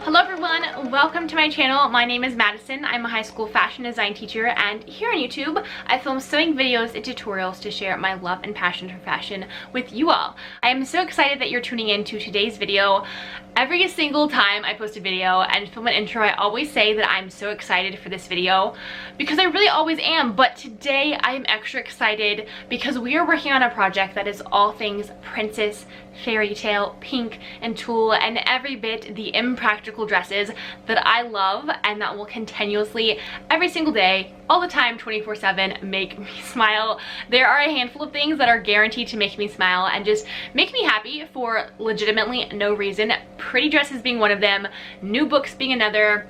Hello everyone, welcome to my channel. My name is Madison. I'm a high school fashion design teacher, and here on YouTube I film sewing videos and tutorials to share my love and passion for fashion with you all. I am so excited that you're tuning in to today's video. Every single time I post a video and film an intro, I always say that I'm so excited for this video because I really always am, but today I am extra excited because we are working on a project that is all things princess, fairy tale, pink, and tulle, and every bit the impractical dresses that I love and that will continuously, every single day, all the time, 24/7, make me smile. There are a handful of things that are guaranteed to make me smile and just make me happy for legitimately no reason. Pretty dresses being one of them, new books being another,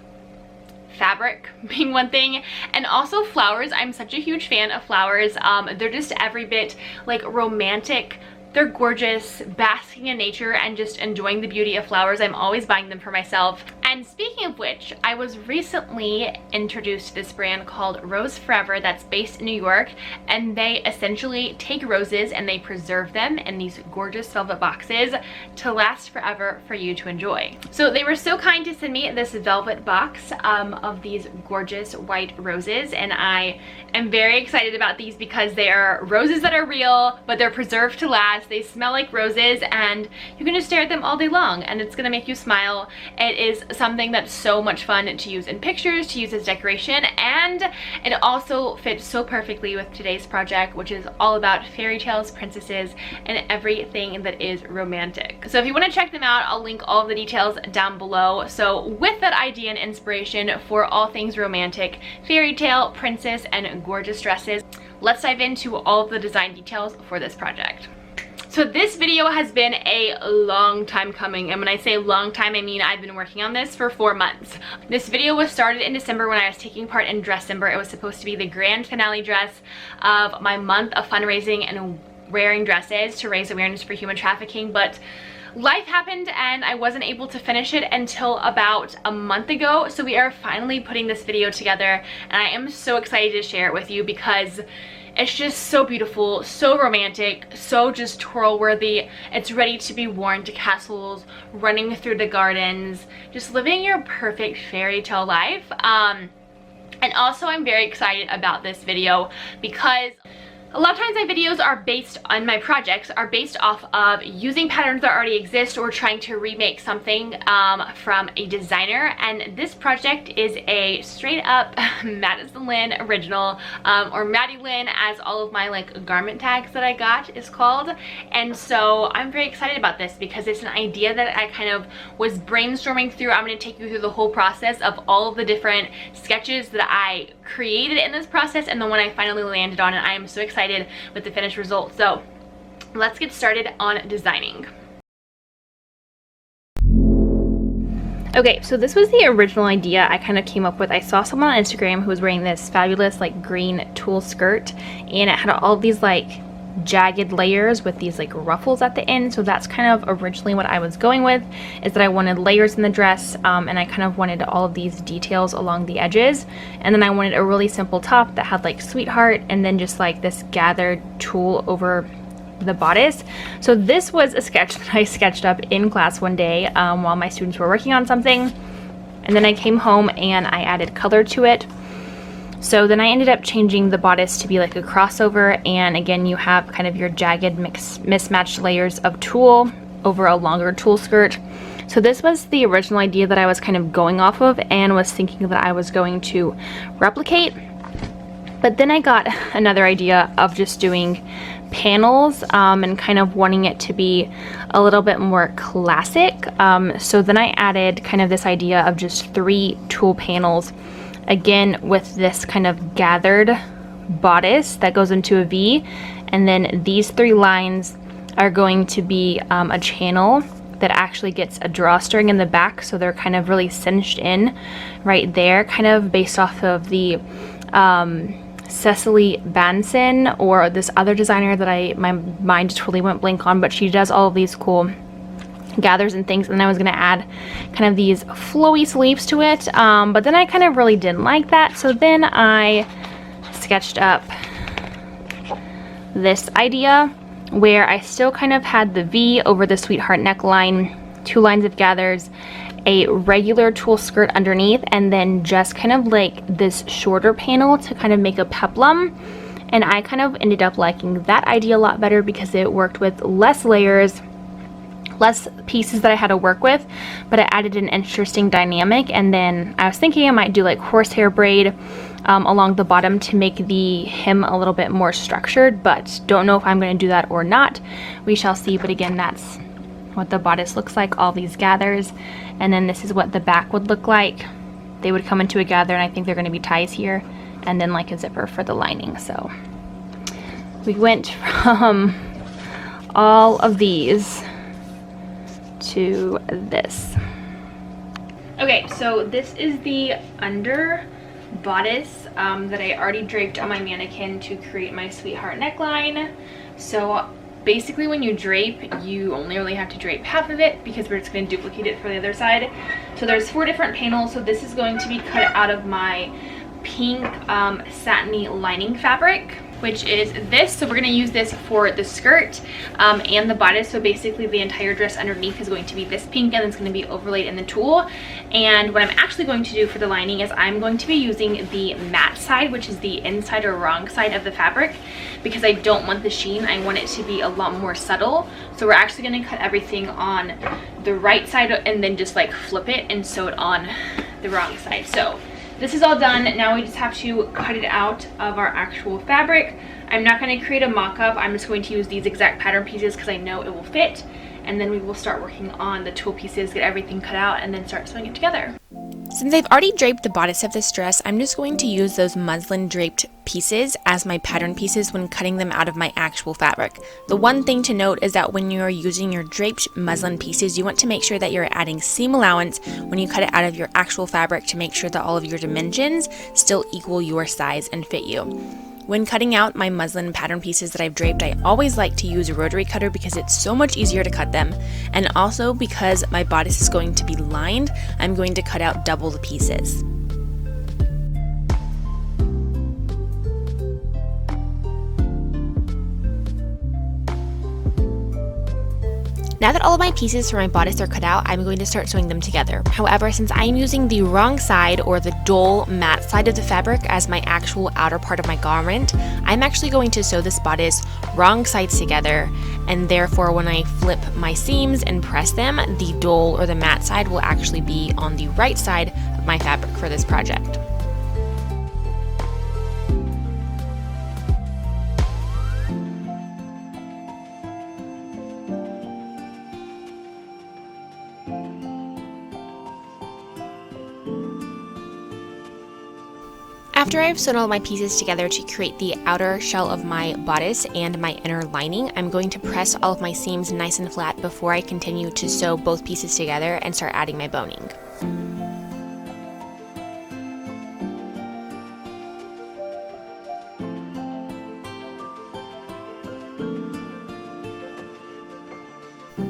fabric being one thing, and also flowers. I'm such a huge fan of flowers. They're just every bit like romantic. They're gorgeous, basking in nature and just enjoying the beauty of flowers. I'm always buying them for myself. And speaking of which, I was recently introduced to this brand called Rose Forever that's based in New York, and they essentially take roses and they preserve them in these gorgeous velvet boxes to last forever for you to enjoy. So they were so kind to send me this velvet box of these gorgeous white roses, and I am very excited about these because they are roses that are real, but they're preserved to last. They smell like roses and you can just stare at them all day long and it's gonna make you smile. It is something that's so much fun to use in pictures, to use as decoration, and it also fits so perfectly with today's project, which is all about fairy tales, princesses, and everything that is romantic. So if you want to check them out, I'll link all of the details down below. So with that idea and inspiration for all things romantic, fairy tale, princess, and gorgeous dresses, let's dive into all of the design details for this project. So this video has been a long time coming, and when I say long time, I mean I've been working on this for 4 months. This video was started in December when I was taking part in Dresscember. It was supposed to be the grand finale dress of my month of fundraising and wearing dresses to raise awareness for human trafficking, but life happened and I wasn't able to finish it until about a month ago. So we are finally putting this video together, and I am so excited to share it with you because it's just so beautiful, so romantic, so just twirl worthy. It's ready to be worn to castles, running through the gardens, just living your perfect fairy tale life. And also I'm very excited about this video because a lot of times my videos are based on my projects, are based off of using patterns that already exist or trying to remake something from a designer, and this project is a straight up Madison Lynn original, or Maddie Lynn as all of my like garment tags that I got is called. And so I'm very excited about this because it's an idea that I kind of was brainstorming through. I'm going to take you through the whole process of all of the different sketches that I created in this process and the one I finally landed on, and I am so excited with the finished result. So let's get started on designing. Okay, so this was the original idea I kind of came up with. I saw someone on Instagram who was wearing this fabulous like green tulle skirt, and it had all these like jagged layers with these like ruffles at the end. So that's kind of originally what I was going with, is that I wanted layers in the dress, and I kind of wanted all of these details along the edges, and then I wanted a really simple top that had like sweetheart and then just like this gathered tulle over the bodice. So this was a sketch that I sketched up in class one day while my students were working on something, and then I came home and I added color to it. So then I ended up changing the bodice to be like a crossover, and again you have kind of your jagged mismatched layers of tulle over a longer tulle skirt. So this was the original idea that I was kind of going off of and was thinking that I was going to replicate. But then I got another idea of just doing panels and kind of wanting it to be a little bit more classic. So then I added kind of this idea of just 3 tulle panels, again with this kind of gathered bodice that goes into a V, and then these 3 lines are going to be a channel that actually gets a drawstring in the back, so they're kind of really cinched in right there, kind of based off of the Cecily Banson, or this other designer that my mind totally went blank on, but she does all of these cool gathers and things. And then I was going to add kind of these flowy sleeves to it, but then I kind of really didn't like that, so then I sketched up this idea where I still kind of had the V over the sweetheart neckline, 2 lines of gathers, a regular tulle skirt underneath, and then just kind of like this shorter panel to kind of make a peplum. And I kind of ended up liking that idea a lot better because it worked with less layers, less pieces that I had to work with, but it added an interesting dynamic. And then I was thinking I might do like horsehair braid along the bottom to make the hem a little bit more structured, but don't know if I'm going to do that or not. We shall see. But again, that's what the bodice looks like, all these gathers, and then this is what the back would look like. They would come into a gather, and I think they're going to be ties here, and then like a zipper for the lining. So we went from all of these to this. Okay, so this is the under bodice that I already draped on my mannequin to create my sweetheart neckline. So basically when you drape, you only really have to drape half of it because we're just going to duplicate it for the other side. So there's 4 different panels. So this is going to be cut out of my pink satiny lining fabric, which is this. So we're going to use this for the skirt and the bodice. So basically the entire dress underneath is going to be this pink, and it's going to be overlaid in the tulle. And what I'm actually going to do for the lining is I'm going to be using the matte side, which is the inside or wrong side of the fabric, because I don't want the sheen. I want it to be a lot more subtle. So we're actually going to cut everything on the right side and then just like flip it and sew it on the wrong side. So this is all done. Now we just have to cut it out of our actual fabric. I'm not going to create a mock-up. I'm just going to use these exact pattern pieces because I know it will fit. And then we will start working on the tulle pieces, get everything cut out, and then start sewing it together. Since I've already draped the bodice of this dress, I'm just going to use those muslin draped pieces as my pattern pieces when cutting them out of my actual fabric. The one thing to note is that when you're using your draped muslin pieces, you want to make sure that you're adding seam allowance when you cut it out of your actual fabric to make sure that all of your dimensions still equal your size and fit you. When cutting out my muslin pattern pieces that I've draped, I always like to use a rotary cutter because it's so much easier to cut them. And also because my bodice is going to be lined, I'm going to cut out double the pieces. Now that all of my pieces for my bodice are cut out, I'm going to start sewing them together. However, since I'm using the wrong side or the dull matte side of the fabric as my actual outer part of my garment, I'm actually going to sew this bodice wrong sides together, and therefore when I flip my seams and press them, the dull or the matte side will actually be on the right side of my fabric for this project. After I've sewn all my pieces together to create the outer shell of my bodice and my inner lining, I'm going to press all of my seams nice and flat before I continue to sew both pieces together and start adding my boning.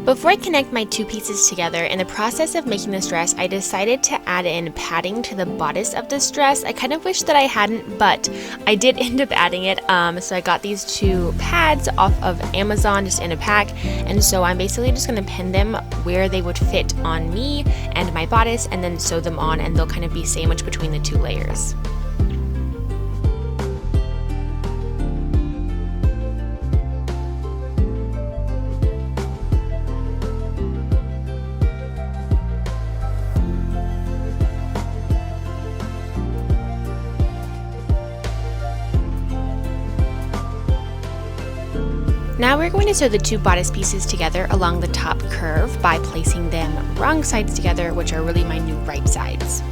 Before I connect my 2 pieces together, in the process of making this dress, I decided to add in padding to the bodice of this dress. I kind of wish that I hadn't, but I did end up adding it. So I got these 2 pads off of Amazon just in a pack, and so I'm basically just going to pin them where they would fit on me and my bodice, and then sew them on, and they'll kind of be sandwiched between the 2 layers. Now we're going to sew the 2 bodice pieces together along the top curve by placing them wrong sides together, which are really my new right sides.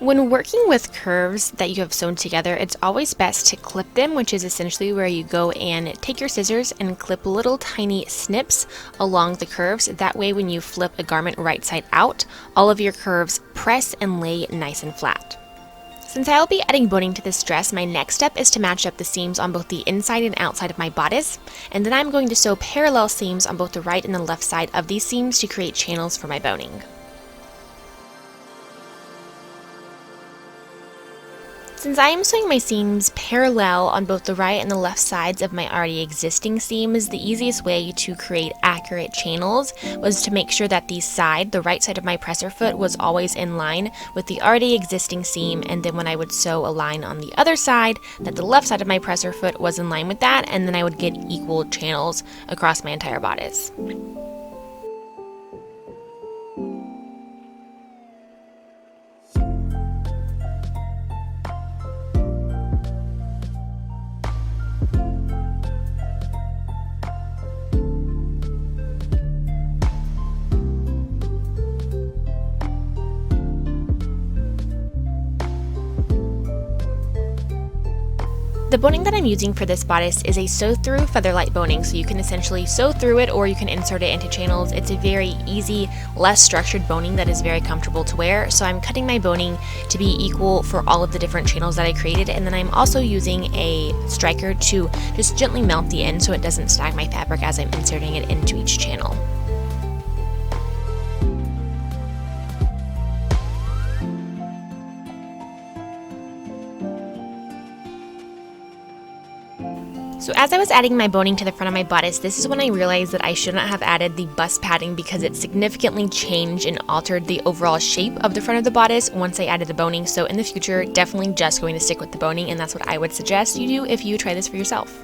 When working with curves that you have sewn together, it's always best to clip them, which is essentially where you go and take your scissors and clip little tiny snips along the curves. That way when you flip a garment right side out, all of your curves press and lay nice and flat. Since I will be adding boning to this dress, my next step is to match up the seams on both the inside and outside of my bodice, and then I'm going to sew parallel seams on both the right and the left side of these seams to create channels for my boning. Since I am sewing my seams parallel on both the right and the left sides of my already existing seams, the easiest way to create accurate channels was to make sure that the right side of my presser foot was always in line with the already existing seam, and then when I would sew a line on the other side, that the left side of my presser foot was in line with that, and then I would get equal channels across my entire bodice. The boning that I'm using for this bodice is a sew-through featherlight boning, so you can essentially sew through it or you can insert it into channels. It's a very easy, less structured boning that is very comfortable to wear, so I'm cutting my boning to be equal for all of the different channels that I created, and then I'm also using a striker to just gently melt the end so it doesn't snag my fabric as I'm inserting it into each channel. So as I was adding my boning to the front of my bodice, this is when I realized that I should not have added the bust padding because it significantly changed and altered the overall shape of the front of the bodice once I added the boning. So in the future, definitely just going to stick with the boning, and that's what I would suggest you do if you try this for yourself.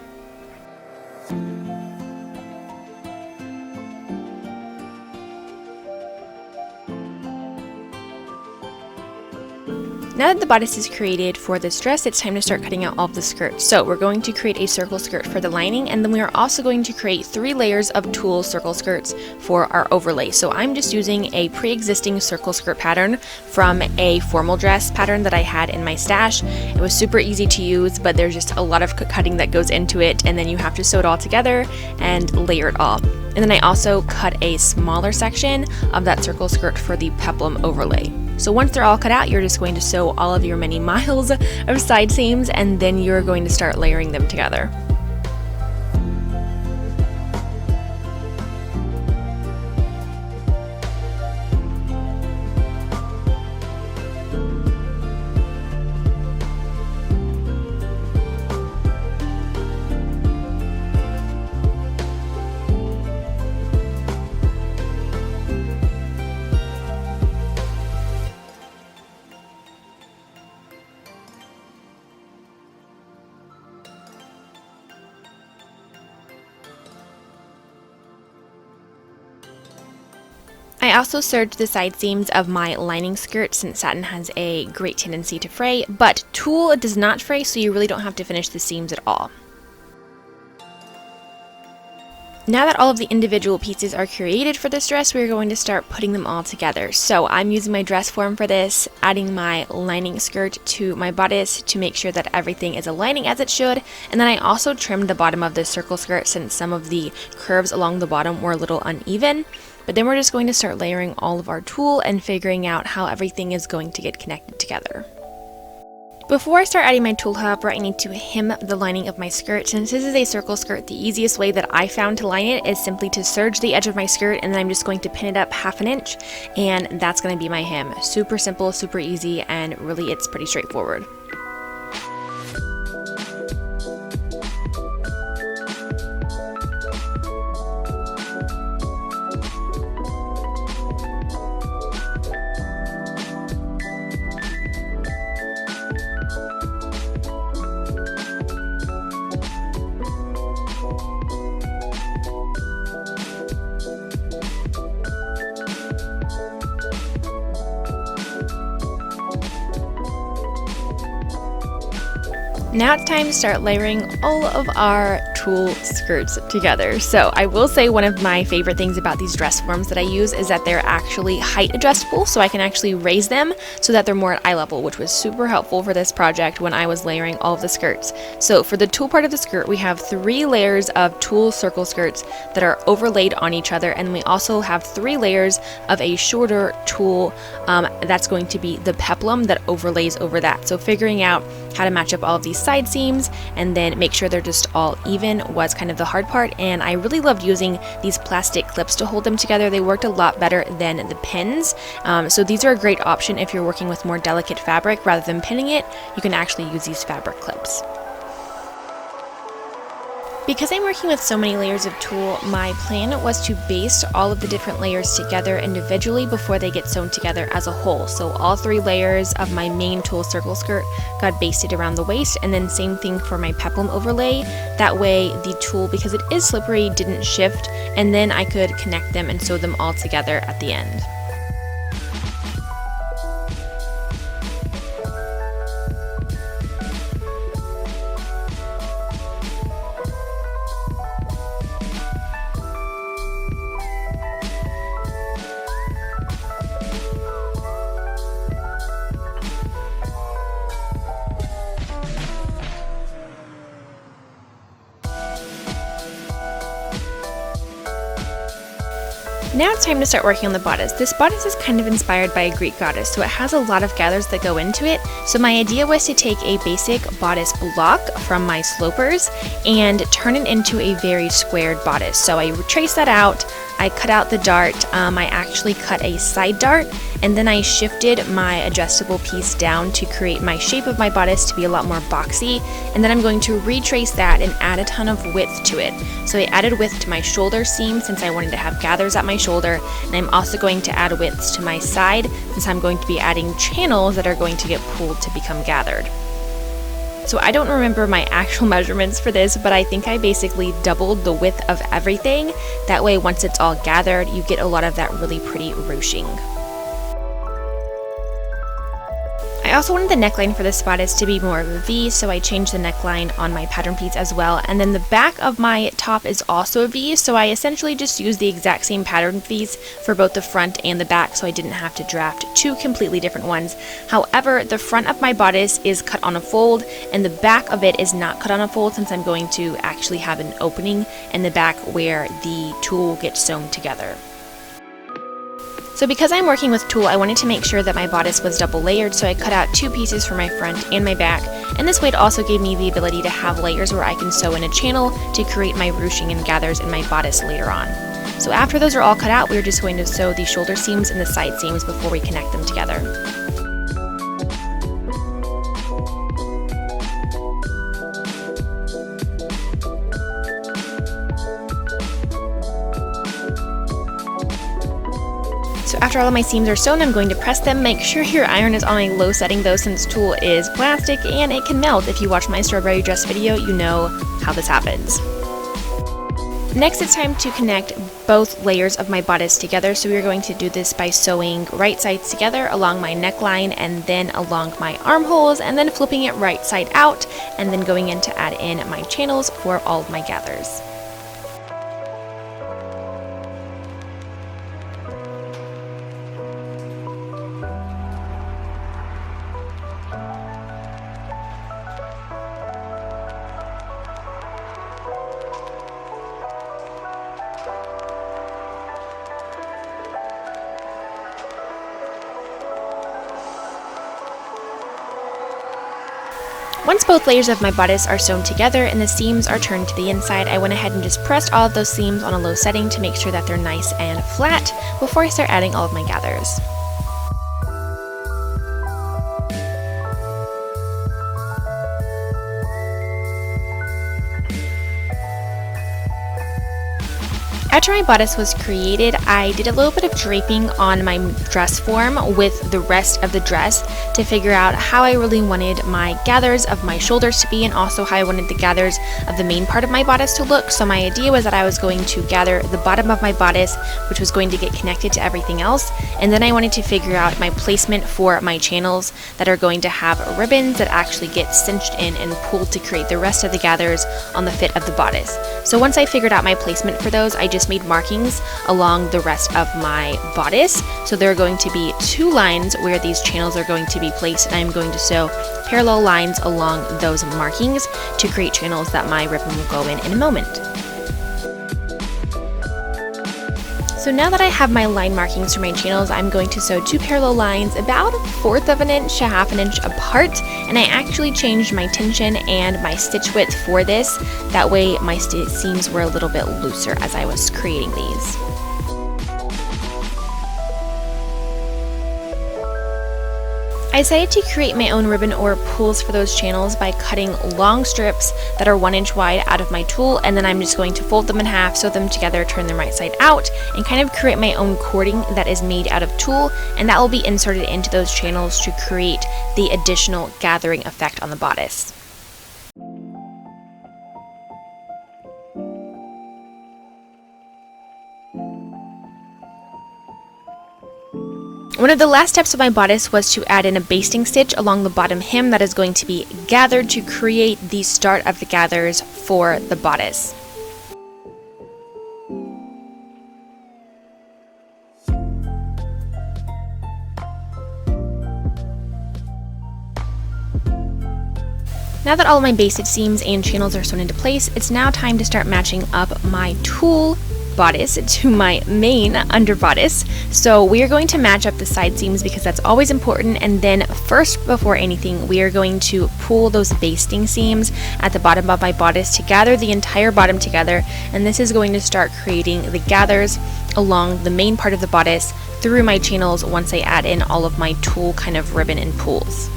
Now that the bodice is created for this dress, it's time to start cutting out all of the skirts. So we're going to create a circle skirt for the lining, and then we are also going to create 3 layers of tulle circle skirts for our overlay. So I'm just using a pre-existing circle skirt pattern from a formal dress pattern that I had in my stash. It was super easy to use, but there's just a lot of cutting that goes into it, and then you have to sew it all together and layer it all. And then I also cut a smaller section of that circle skirt for the peplum overlay. So once they're all cut out, you're just going to sew all of your many miles of side seams, and then you're going to start layering them together. I also serged the side seams of my lining skirt since satin has a great tendency to fray, but tulle does not fray, so you really don't have to finish the seams at all. Now that all of the individual pieces are created for this dress, we're going to start putting them all together. So I'm using my dress form for this, adding my lining skirt to my bodice to make sure that everything is aligning as it should, and then I also trimmed the bottom of this circle skirt since some of the curves along the bottom were a little uneven. But then we're just going to start layering all of our tulle and figuring out how everything is going to get connected together. Before I start adding my tulle, however, I need to hem the lining of my skirt. Since this is a circle skirt, the easiest way that I found to line it is simply to serge the edge of my skirt, and then I'm just going to pin it up 1/2 inch, and that's going to be my hem. Super simple, super easy, and really it's pretty straightforward. Now it's time to start layering all of our tulle skirts together. So I will say one of my favorite things about these dress forms that I use is that they're actually height adjustable, so I can actually raise them so that they're more at eye level, which was super helpful for this project when I was layering all of the skirts. So for the tulle part of the skirt, we have 3 layers of tulle circle skirts that are overlaid on each other, and we also have 3 layers of a shorter tulle that's going to be the peplum that overlays over that. So figuring out how to match up all of these side seams and then make sure they're just all even was kind of the hard part, and I really loved using these plastic clips to hold them together. They worked a lot better than the pins, so these are a great option if you're working with more delicate fabric. Rather than pinning it, you can actually use these fabric clips. Because I'm working with so many layers of tulle, my plan was to baste all of the different layers together individually before they get sewn together as a whole. So all 3 layers of my main tulle circle skirt got basted around the waist, and then same thing for my peplum overlay. That way the tulle, because it is slippery, didn't shift, and then I could connect them and sew them all together at the end. Now it's time to start working on the bodice. This bodice is kind of inspired by a Greek goddess, so it has a lot of gathers that go into it. So my idea was to take a basic bodice block from my slopers and turn it into a very squared bodice. So I traced that out, I cut out the dart, I actually cut a side dart, and then I shifted my adjustable piece down to create my shape of my bodice to be a lot more boxy, and then I'm going to retrace that and add a ton of width to it. So I added width to my shoulder seam since I wanted to have gathers at my shoulder, and I'm also going to add widths to my side since I'm going to be adding channels that are going to get pulled to become gathered. So I don't remember my actual measurements for this, but I think I basically doubled the width of everything. That way once it's all gathered, you get a lot of that really pretty ruching. I also wanted the neckline for this bodice to be more of a V, so I changed the neckline on my pattern piece as well. And then the back of my top is also a V, so I essentially just used the exact same pattern piece for both the front and the back, so I didn't have to draft 2 completely different ones. However, the front of my bodice is cut on a fold, and the back of it is not cut on a fold since I'm going to actually have an opening in the back where the tulle gets sewn together. So because I'm working with tulle, I wanted to make sure that my bodice was double layered, so I cut out 2 pieces for my front and my back, and this way it also gave me the ability to have layers where I can sew in a channel to create my ruching and gathers in my bodice later on. So after those are all cut out, we're just going to sew the shoulder seams and the side seams before we connect them together. So after all of my seams are sewn, I'm going to press them. Make sure your iron is on a low setting though, since tulle is plastic and it can melt. If you watch my strawberry dress video, you know how this happens. Next, it's time to connect both layers of my bodice together. So we're going to do this by sewing right sides together along my neckline and then along my armholes, and then flipping it right side out, and then going in to add in my channels for all of my gathers. Once both layers of my bodice are sewn together and the seams are turned to the inside, I went ahead and just pressed all of those seams on a low setting to make sure that they're nice and flat before I start adding all of my gathers. After my bodice was created, I did a little bit of draping on my dress form with the rest of the dress to figure out how I really wanted my gathers of my shoulders to be, and also how I wanted the gathers of the main part of my bodice to look. So my idea was that I was going to gather the bottom of my bodice, which was going to get connected to everything else, and then I wanted to figure out my placement for my channels that are going to have ribbons that actually get cinched in and pulled to create the rest of the gathers on the fit of the bodice. So once I figured out my placement for those, I just made markings along the rest of my bodice. So there are going to be 2 lines where these channels are going to be placed, and I'm going to sew parallel lines along those markings to create channels that my ribbon will go in a moment. So now that I have my line markings for my channels, I'm going to sew 2 parallel lines about 1/4 of an inch to 1/2 inch apart, and I actually changed my tension and my stitch width for this. That way my seams were a little bit looser as I was creating these. I decided to create my own ribbon or pulls for those channels by cutting long strips that are 1 inch wide out of my tool, and then I'm just going to fold them in half, sew them together, turn them right side out, and kind of create my own cording that is made out of tulle, and that will be inserted into those channels to create the additional gathering effect on the bodice. One of the last steps of my bodice was to add in a basting stitch along the bottom hem that is going to be gathered to create the start of the gathers for the bodice. Now that all of my basted seams and channels are sewn into place, it's now time to start matching up my tulle bodice to my main under bodice. So we are going to match up the side seams because that's always important, and then first, before anything, we are going to pull those basting seams at the bottom of my bodice to gather the entire bottom together, and this is going to start creating the gathers along the main part of the bodice through my channels once I add in all of my tulle kind of ribbon and pulls.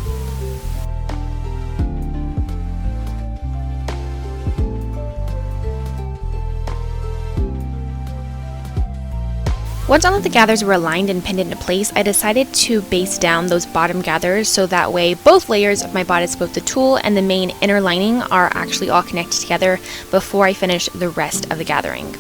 Once all of the gathers were aligned and pinned into place, I decided to baste down those bottom gathers so that way both layers of my bodice, both the tulle and the main inner lining, are actually all connected together before I finish the rest of the gathering.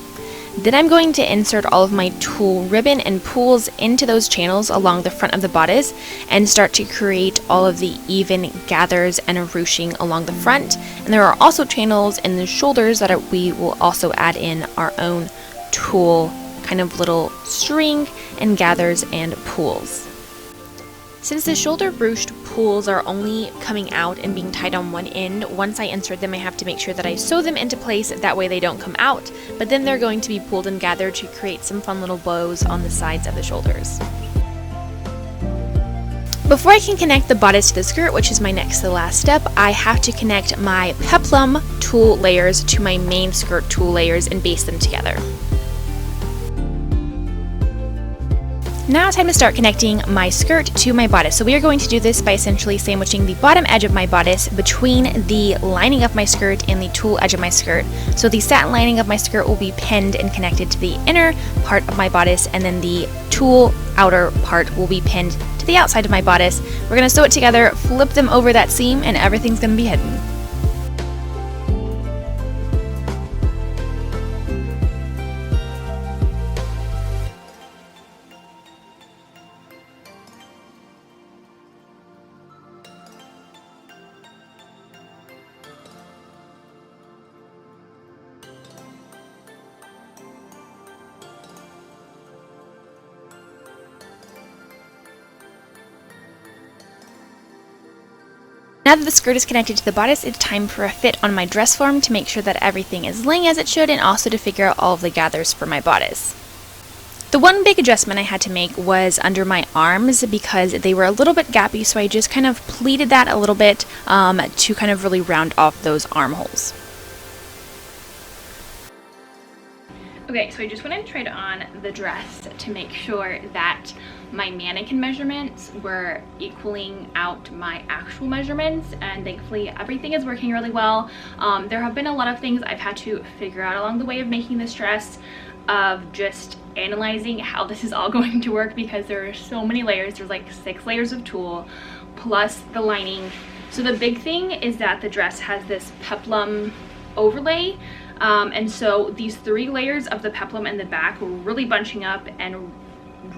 Then I'm going to insert all of my tulle ribbon and pulls into those channels along the front of the bodice and start to create all of the even gathers and ruching along the front. And there are also channels in the shoulders that we will also add in our own tulle kind of little string and gathers and pulls. Since the shoulder ruched pulls are only coming out and being tied on one end, once I insert them I have to make sure that I sew them into place, that way they don't come out, but then they're going to be pulled and gathered to create some fun little bows on the sides of the shoulders. Before I can connect the bodice to the skirt, which is my next to the last step, I have to connect my peplum tulle layers to my main skirt tulle layers and baste them together. Now time to start connecting my skirt to my bodice. So we are going to do this by essentially sandwiching the bottom edge of my bodice between the lining of my skirt and the tulle edge of my skirt. So the satin lining of my skirt will be pinned and connected to the inner part of my bodice, and then the tulle outer part will be pinned to the outside of my bodice. We're going to sew it together, flip them over that seam, and everything's going to be hidden. Now that the skirt is connected to the bodice, it's time for a fit on my dress form to make sure that everything is laying as it should, and also to figure out all of the gathers for my bodice. The one big adjustment I had to make was under my arms because they were a little bit gappy, so I just kind of pleated that a little bit to kind of really round off those armholes. Okay, so I just went and tried on the dress to make sure that my mannequin measurements were equaling out my actual measurements, and thankfully everything is working really well. There have been a lot of things I've had to figure out along the way of making this dress. of just analyzing how this is all going to work, because there are so many layers. There's like 6 layers of tulle plus the lining. So the big thing is that the dress has this peplum overlay, and so these 3 layers of the peplum in the back were really bunching up and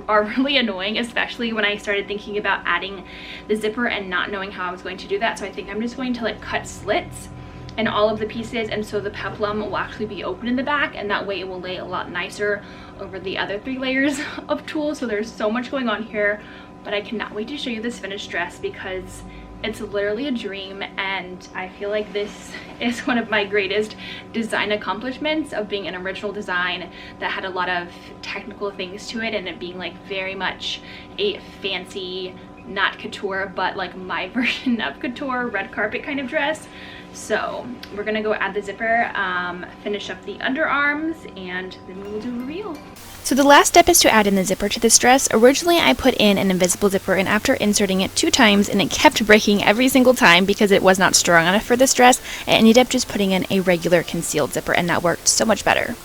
are really annoying, especially when I started thinking about adding the zipper and not knowing how I was going to do that. So I think I'm just going to like cut slits in all of the pieces, and so the peplum will actually be open in the back, and that way it will lay a lot nicer over the other 3 layers of tulle. So there's so much going on here, but I cannot wait to show you this finished dress because it's literally a dream, and I feel like this is one of my greatest design accomplishments, of being an original design that had a lot of technical things to it, and it being like very much a fancy, not couture, but like my version of couture, red carpet kind of dress. So we're gonna go add the zipper, finish up the underarms, and then we will do a reveal. So the last step is to add in the zipper to this dress. Originally I put in an invisible zipper, and after inserting it 2 times and it kept breaking every single time because it was not strong enough for this dress, I ended up just putting in a regular concealed zipper, and that worked so much better.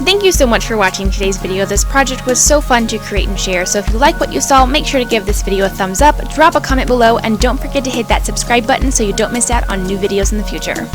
Thank you so much for watching today's video. This project was so fun to create and share, so if you like what you saw, make sure to give this video a thumbs up, drop a comment below, and don't forget to hit that subscribe button so you don't miss out on new videos in the future.